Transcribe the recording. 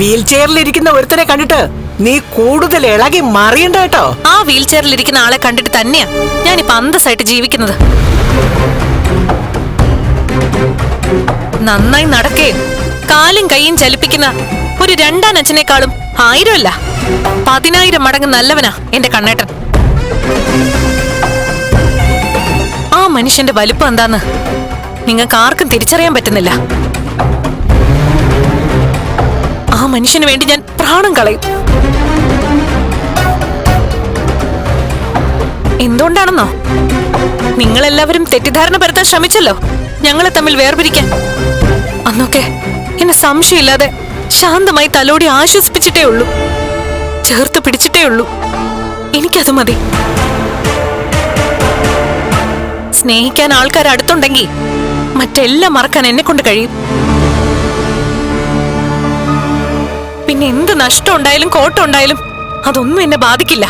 Wheel ചെയറിലിരിക്കുന്ന ഒരുത്തനെ കണ്ടിട്ട് നീ കൂടുതൽ ഇളകി മറിയണ്ട കേട്ടോ. ആ വീൽ ചെയറിലിരിക്കുന്ന ആളെ കണ്ടിട്ട് തന്നെയാ ഞാനിപ്പോ അന്തസ്സായിട്ട് ജീവിക്കുന്നത്. നന്നായി നടക്കുകയും കാലും കൈയും ചലിപ്പിക്കുന്ന ഒരു രണ്ടാനച്ഛനേക്കാളും 1000 അല്ല 10,000 മടങ്ങ് നല്ലവനാ എന്റെ കണ്ണേട്ടൻ. ആ മനുഷ്യന്റെ വലുപ്പം എന്താന്ന് നിങ്ങൾക്ക് ആർക്കും തിരിച്ചറിയാൻ പറ്റുന്നില്ല. ആ മനുഷ്യന് വേണ്ടി ഞാൻ പ്രാണം കളയും. എന്തുകൊണ്ടാണെന്നോ? നിങ്ങളെല്ലാവരും തെറ്റിദ്ധാരണ പരത്താൻ ശ്രമിച്ചല്ലോ ഞങ്ങളെ തമ്മിൽ വേർപിരിക്കാൻ. അന്നൊക്കെ എന്നെ സംശയമില്ലാതെ ശാന്തമായി തലോടി ആശ്വസിപ്പിച്ചിട്ടേ ഉള്ളൂ, ചേർത്ത് പിടിച്ചിട്ടേ ഉള്ളൂ. എനിക്കത് മതി. സ്നേഹിക്കാൻ ആൾക്കാർ അടുത്തുണ്ടെങ്കിൽ മറ്റെല്ലാം മറക്കാൻ എന്നെ കൊണ്ട് കഴിയും. പിന്നെ എന്ത് നഷ്ടം ഉണ്ടായാലും കോട്ടം ഉണ്ടായാലും അതൊന്നും എന്നെ ബാധിക്കില്ല.